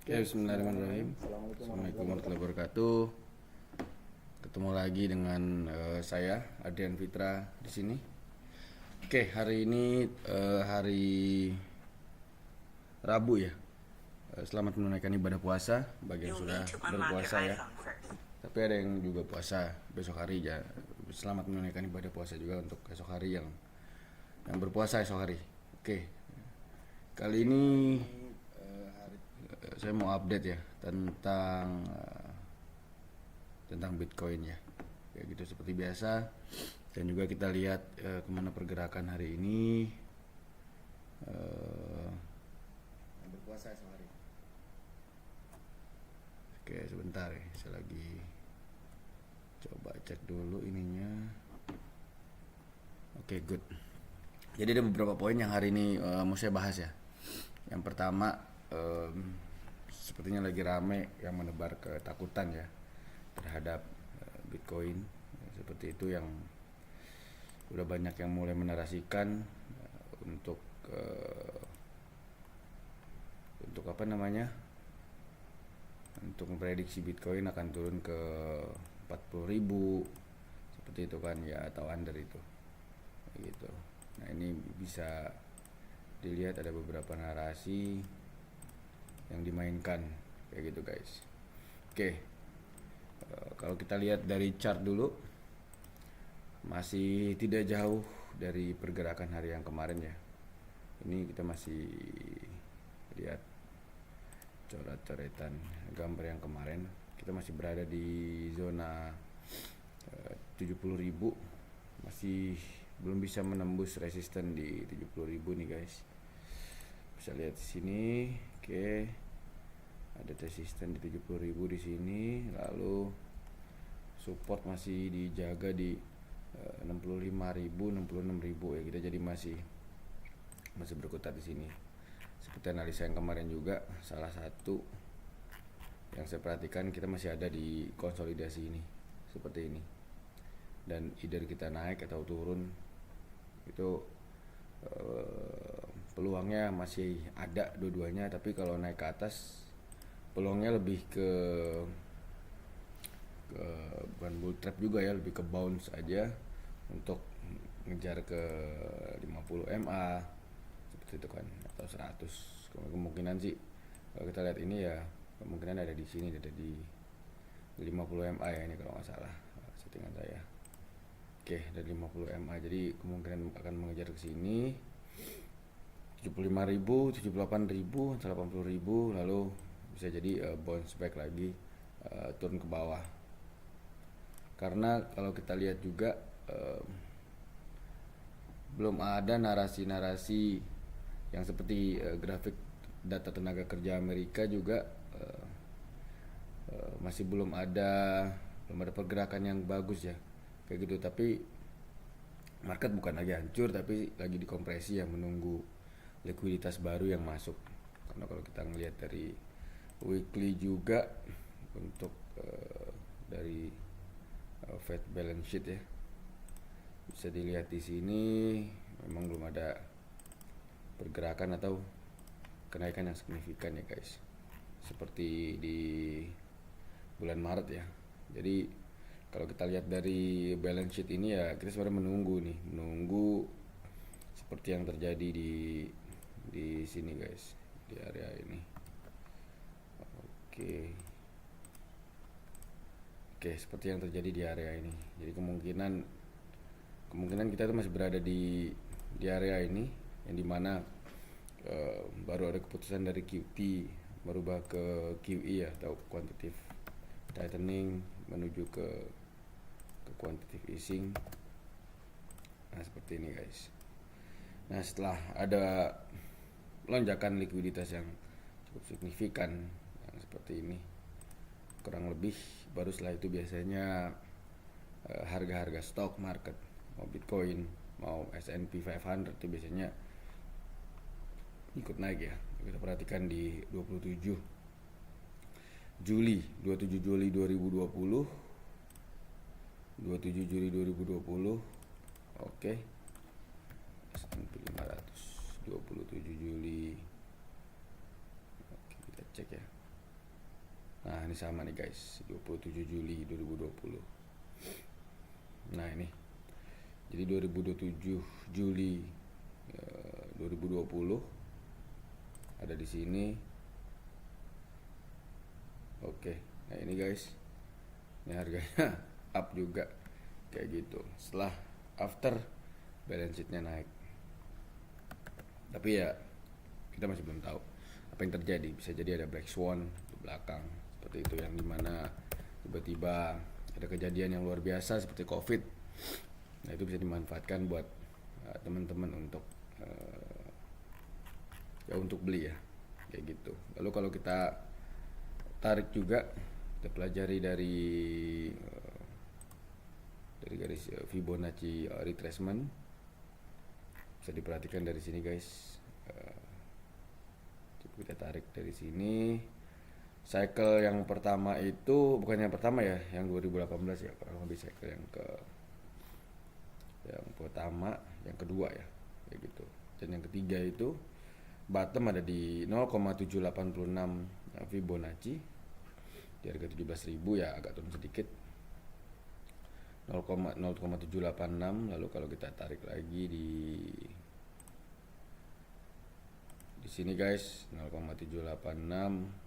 Oke, bismillahirrahmanirrahim. Assalamualaikum warahmatullahi wabarakatuh. Ketemu lagi dengan saya Adrian Fitra di sini. Oke, hari ini hari Rabu ya. Selamat menunaikan ibadah puasa bagi yang sudah berpuasa ya. Tapi ada yang juga puasa besok hari ya. Selamat menunaikan ibadah puasa juga untuk esok hari yang berpuasa esok hari. Oke. Kali ini saya mau update ya tentang Bitcoin ya. Kayak gitu seperti biasa. Dan juga kita lihat kemana pergerakan hari ini. Berpuasa esok hari. Oke, sebentar ya. Saya lagi coba cek dulu ininya. Oke, good. Jadi ada beberapa poin yang hari ini mau saya bahas ya. Yang pertama, sepertinya lagi rame yang menebar ketakutan ya terhadap Bitcoin. Seperti itu yang udah banyak yang mulai menarasikan untuk apa namanya? Untuk memprediksi Bitcoin akan turun ke 40.000 seperti itu kan ya, atau under itu. Gitu. Nah, ini bisa dilihat ada beberapa narasi yang dimainkan kayak gitu guys. Oke, kalau kita lihat dari chart dulu, masih tidak jauh dari pergerakan hari yang kemarin ya. Ini kita masih lihat coret-coretan gambar yang kemarin. Kita masih berada di zona 70.000, masih belum bisa menembus resisten di 70.000 nih guys. Bisa lihat di sini. Oke, ada resisten di 70.000 di sini, lalu support masih dijaga di 65.000, 66.000 ya. Kita jadi masih berkutat di sini. Seperti analisa yang kemarin juga, salah satu yang saya perhatikan, kita masih ada di konsolidasi ini seperti ini. Dan either kita naik atau turun itu peluangnya masih ada dua-duanya, tapi kalau naik ke atas peluangnya lebih ke bukan bull trap juga ya, lebih ke bounce aja untuk ngejar ke 50 MA seperti itu kan, atau 100. Kemungkinan sih kalau kita lihat ini ya, kemungkinan ada di sini, ada di 50 MA ya ini kalau nggak salah settingan saya. Oke, dari 50 MA, jadi kemungkinan akan mengejar ke sini 75.000, 78.000, 80.000, lalu bisa jadi bounce back lagi, turun ke bawah. Karena kalau kita lihat juga belum ada narasi-narasi yang seperti grafik data tenaga kerja Amerika juga masih belum ada pergerakan yang bagus ya kayak gitu. Tapi market bukan lagi hancur, tapi lagi dikompresi ya, menunggu likuiditas baru yang masuk. Karena kalau kita ngelihat dari weekly juga untuk dari Fed balance sheet ya, bisa dilihat di sini memang belum ada pergerakan atau kenaikan yang signifikan ya guys, seperti di bulan Maret ya. Jadi kalau kita lihat dari balance sheet ini ya, kita sebenarnya menunggu seperti yang terjadi di sini guys, di area ini. Oke, seperti yang terjadi di area ini. Jadi kemungkinan kita tuh masih berada di area ini, yang dimana baru ada keputusan dari QT merubah ke QE ya, atau quantitative tightening menuju ke quantitative easing. Nah, seperti ini guys. Nah, setelah ada lonjakan likuiditas yang cukup signifikan yang seperti ini, kurang lebih baru setelah itu biasanya harga-harga stock market, mau Bitcoin, mau S&P 500 itu biasanya ikut naik ya. Kita perhatikan di 27 Juli 2020, 27 Juli 2020. Oke, S&P 500 27 Juli. Oke, kita cek ya. Nah ini sama nih guys, 27 Juli 2020. Nah ini, jadi 2027 Juli 2020 ada di sini. Oke, nah ini guys, ini harganya up juga kayak gitu setelah after balance sheetnya naik. Tapi ya kita masih belum tahu apa yang terjadi. Bisa jadi ada black swan di belakang seperti itu, yang dimana tiba-tiba ada kejadian yang luar biasa seperti COVID. Nah itu bisa dimanfaatkan buat teman-teman untuk ya untuk beli ya kayak gitu. Lalu kalau kita tarik juga, kita pelajari dari garis Fibonacci retracement, bisa diperhatikan dari sini guys. Coba kita tarik dari sini. Cycle yang pertama itu bukan yang pertama ya, yang 2018 ya, kurang lebih cycle yang pertama, yang kedua ya kayak gitu. Dan yang ketiga itu bottom ada di 0,786 Fibonacci di harga 17.000 ya, agak turun sedikit 0,786. Lalu kalau kita tarik lagi di sini guys 0,786.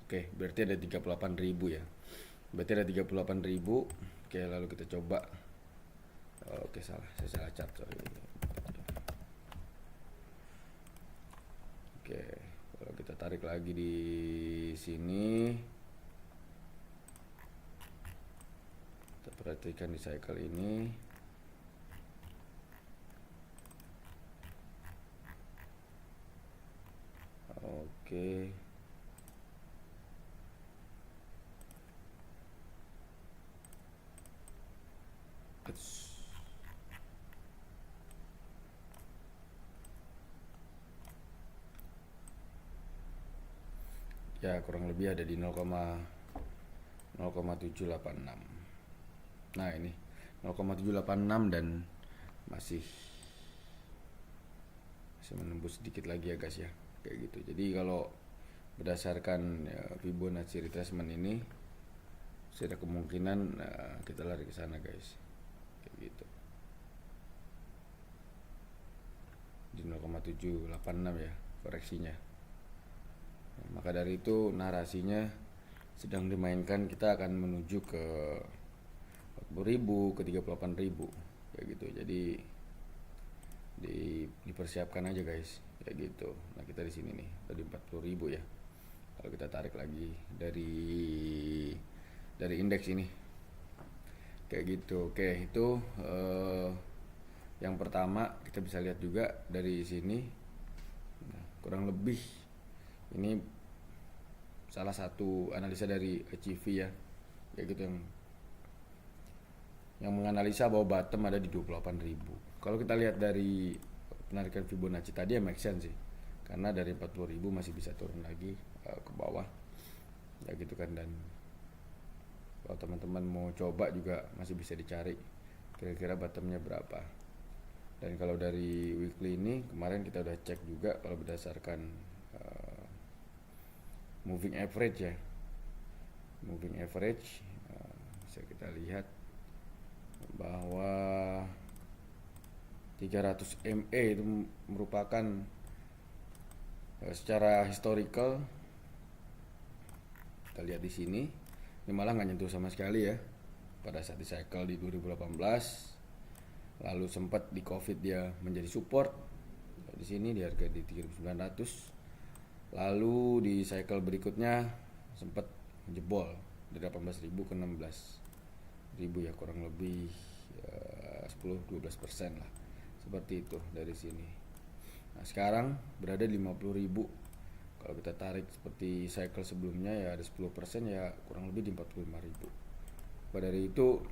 Oke, berarti ada 38.000 ya. Berarti ada 38.000. Oke, lalu kita coba. Oke, salah. Saya salah cat, sorry. Oke, kalau kita tarik lagi di sini, kita perhatikan di cycle ini. Oke. Ya kurang lebih ada di 0,786. Nah ini 0,786 dan masih menembus sedikit lagi ya guys ya kayak gitu. Jadi kalau berdasarkan Fibonacci retracement ini, ada kemungkinan kita lari ke sana guys kayak gitu di 0,786 ya koreksinya. Maka dari itu narasinya sedang dimainkan, kita akan menuju ke 40.000 ke 38.000 kayak gitu. Jadi dipersiapkan aja guys kayak gitu. Nah kita di sini nih tadi 40.000 ya. Kalau kita tarik lagi dari indeks ini kayak gitu. Oke, itu yang pertama. Kita bisa lihat juga dari sini, nah, kurang lebih ini salah satu analisa dari HCV ya kayak gitu, yang menganalisa bahwa bottom ada di 28.000. Kalau kita lihat dari penarikan Fibonacci tadi ya make sense sih, karena dari 40.000 masih bisa turun lagi ke bawah ya gitu kan. Dan kalau teman-teman mau coba juga masih bisa dicari kira-kira bottomnya berapa. Dan kalau dari weekly ini kemarin kita udah cek juga, kalau berdasarkan moving average ya, moving average bisa kita lihat bahwa 300 MA itu merupakan secara historical, kita lihat di sini ini malah nggak nyentuh sama sekali ya pada saat di cycle di 2018. Lalu sempat di COVID dia menjadi support di sini di harga di 3.900. Lalu di cycle berikutnya sempat jebol dari 18.000 ke 16.000 ya, kurang lebih 10-12% lah seperti itu dari sini. Nah sekarang berada di 50.000. Kalau kita tarik seperti cycle sebelumnya ya ada 10% ya, kurang lebih di 45.000. Pada dari itu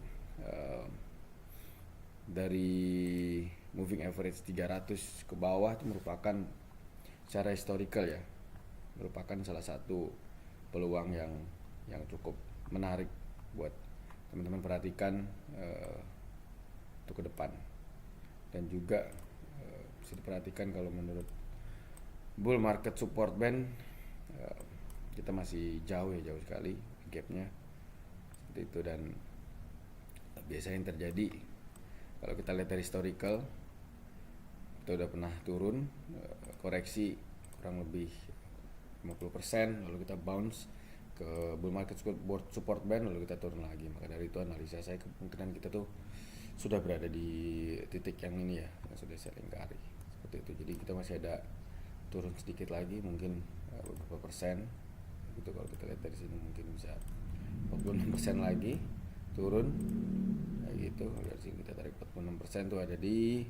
dari moving average 300 ke bawah itu merupakan secara historical ya, merupakan salah satu peluang yang cukup menarik buat teman-teman perhatikan untuk ke depan Dan juga bisa diperhatikan kalau menurut bull market support band kita masih jauh sekali gapnya seperti itu. Dan biasanya yang terjadi kalau kita lihat dari historical, kita udah pernah turun koreksi kurang lebih 50%, lalu kita bounce ke bull market support band, lalu kita turun lagi. Maka dari itu analisa saya kemungkinan kita tuh sudah berada di titik yang ini ya, yang sudah selling carry seperti itu. Jadi kita masih ada turun sedikit lagi, mungkin beberapa persen gitu. Kalau kita lihat dari sini mungkin bisa 46% lagi turun kayak gitu. Dari sini kita tarik 46% tuh ada di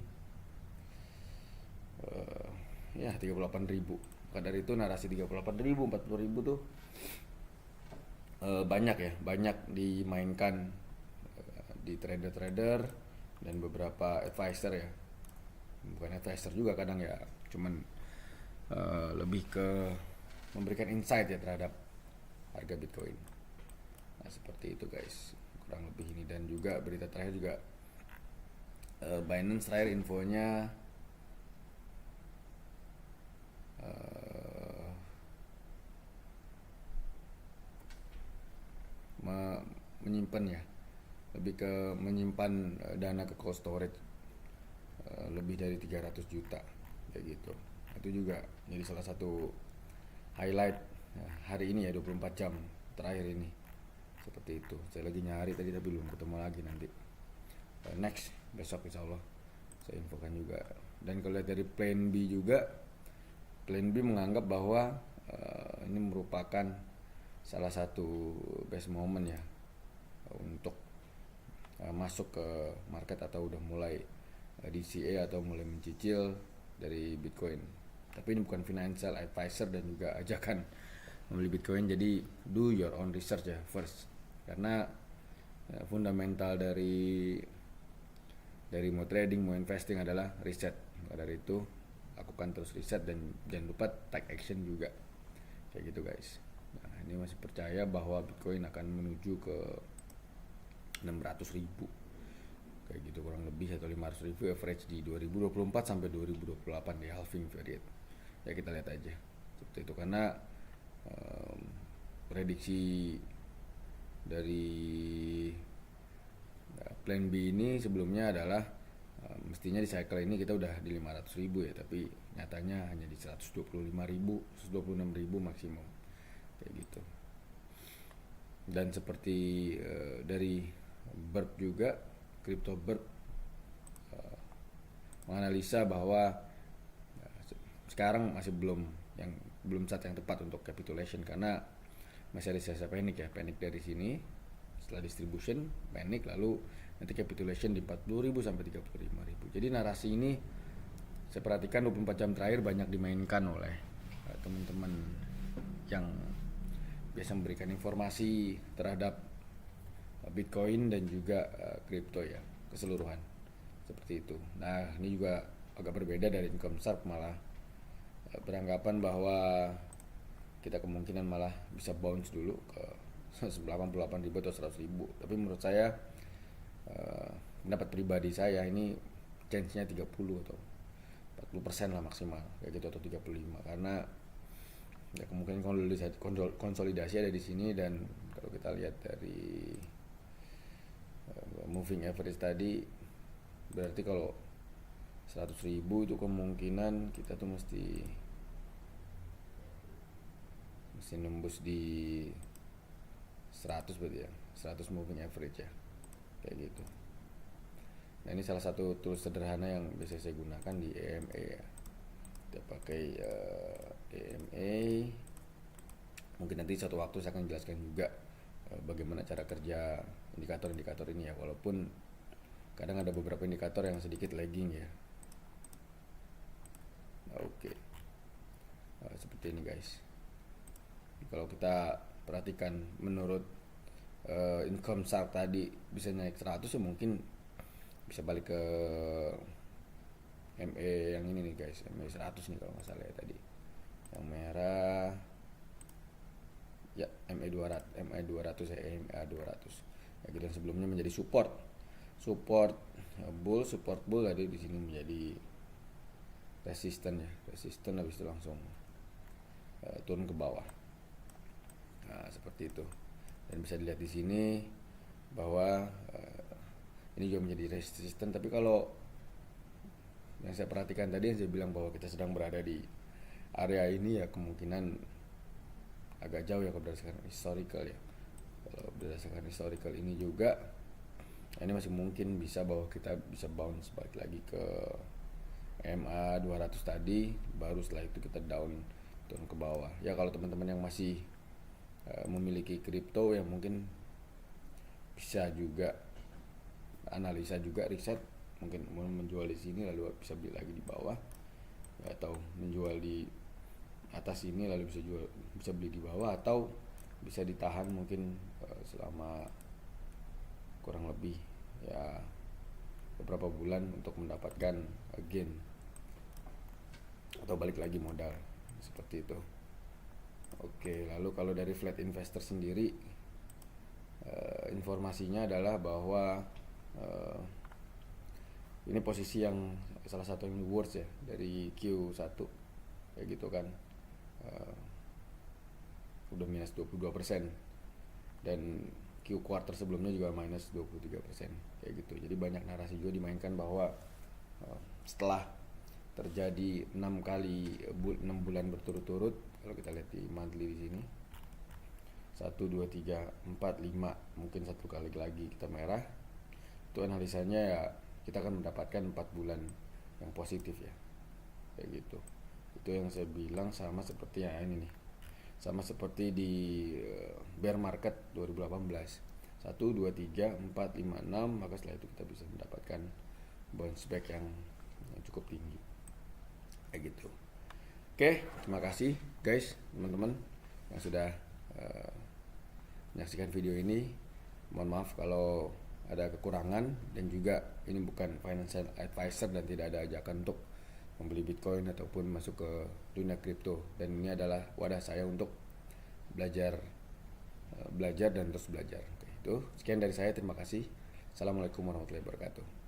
ya 38.000. Maka dari itu narasi 38.000, 40.000 tuh banyak dimainkan di trader-trader dan beberapa advisor ya. Bukan advisor juga kadang ya, cuman lebih ke memberikan insight ya terhadap harga Bitcoin. Nah, seperti itu guys, kurang lebih ini. Dan juga berita terakhir juga Binance terakhir infonya menyimpan ya, lebih ke menyimpan dana ke cold storage lebih dari 300 juta kayak gitu. Itu juga jadi salah satu highlight hari ini ya, 24 jam terakhir ini seperti itu. Saya lagi nyari tadi tapi belum ketemu lagi. Nanti next besok insya Allah saya infokan juga. Dan kalau lihat dari plan B juga, plan B menganggap bahwa ini merupakan salah satu best moment ya untuk masuk ke market atau udah mulai DCA atau mulai mencicil dari Bitcoin. Tapi ini bukan financial advisor dan juga ajakan membeli Bitcoin. Jadi do your own research ya first, karena fundamental dari mau trading mau investing adalah riset. Maka dari itu lakukan terus riset dan jangan lupa take action juga kayak gitu guys. Nah, ini masih percaya bahwa Bitcoin akan menuju ke 600.000 kayak gitu kurang lebih, atau 500.000 average di 2024 sampai 2028 di halving period ya. Kita lihat aja seperti itu, karena prediksi dari plan B ini sebelumnya adalah mestinya di cycle ini kita udah di 500.000 ya, tapi nyatanya hanya di 125.000, 126.000 maksimum kayak gitu. Dan seperti dari Burp juga, Crypto Burp menganalisa bahwa sekarang masih belum saat yang tepat untuk capitulation, karena masih ada sisa panik ya, panik dari sini setelah distribution panik, lalu nanti capitulation di 40.000 sampai 35.000. Jadi narasi ini saya perhatikan 24 jam terakhir banyak dimainkan oleh teman-teman yang biasa memberikan informasi terhadap Bitcoin dan juga kripto ya keseluruhan seperti itu. Nah, ini juga agak berbeda dari Income Sharp, malah beranggapan bahwa kita kemungkinan malah bisa bounce dulu ke 88.000 atau 100.000. Tapi menurut saya pendapat pribadi saya ini chance-nya 30 atau 40% lah maksimal kayak gitu, atau 35, karena ya kemungkinan konsolidasi ada di sini. Dan kalau kita lihat dari moving average tadi, berarti kalau 100.000 itu kemungkinan kita tuh mesti nembus di 100 berarti ya, 100 moving average ya kayak gitu. Nah, ini salah satu tools sederhana yang biasa saya gunakan di EMA ya. Kita pakai EMA. Mungkin nanti suatu waktu saya akan jelaskan juga bagaimana cara kerja indikator-indikator ini ya, walaupun kadang ada beberapa indikator yang sedikit lagging ya. Oke. Seperti ini guys. Kalau kita perhatikan menurut Income Sharp tadi bisa naik 100 ya, mungkin bisa balik ke MA yang ini nih guys, MA 100 nih kalau nggak salah ya tadi, yang merah ya, MA 200 ya, MA 200 ya gitu, yang sebelumnya menjadi support support support bull tadi di sini menjadi resisten ya, resisten habis itu langsung turun ke bawah. Nah, seperti itu. Dan bisa dilihat di sini bahwa ini juga menjadi resisten, tapi kalau yang saya perhatikan tadi yang saya bilang bahwa kita sedang berada di area ini ya kemungkinan agak jauh ya kalau berdasarkan historical ya. Kalau berdasarkan historical ini juga ini masih mungkin bisa bahwa kita bisa bounce balik lagi ke MA 200 tadi, baru setelah itu kita down turun ke bawah. Ya kalau teman-teman yang masih memiliki kripto yang mungkin bisa juga analisa juga riset, mungkin mau menjual di sini lalu bisa beli lagi di bawah, atau menjual di atas ini lalu bisa beli di bawah, atau bisa ditahan mungkin selama kurang lebih ya beberapa bulan untuk mendapatkan gain atau balik lagi modal seperti itu. Oke, lalu kalau dari flat investor sendiri informasinya adalah bahwa ini posisi yang salah satu yang worst ya dari Q1 kayak gitu kan, udah minus 22%, dan Q quarter sebelumnya juga minus 23% kayak gitu. Jadi banyak narasi juga dimainkan bahwa setelah terjadi 6 bulan berturut-turut, kalau kita lihat di monthly di sini 1, 2, 3, 4, 5, mungkin satu kali lagi kita merah, itu analisanya ya kita akan mendapatkan 4 bulan yang positif ya kayak gitu. Itu yang saya bilang sama seperti yang ini nih, sama seperti di bear market 2018, 1, 2, 3, 4, 5, 6, maka setelah itu kita bisa mendapatkan bounce back yang cukup tinggi kayak gitu. Oke, terima kasih guys, teman-teman yang sudah menyaksikan video ini. Mohon maaf kalau ada kekurangan, dan juga ini bukan financial advisor dan tidak ada ajakan untuk membeli Bitcoin ataupun masuk ke dunia kripto, dan ini adalah wadah saya untuk belajar dan terus belajar. Oke, itu sekian dari saya, terima kasih. Assalamualaikum warahmatullahi wabarakatuh.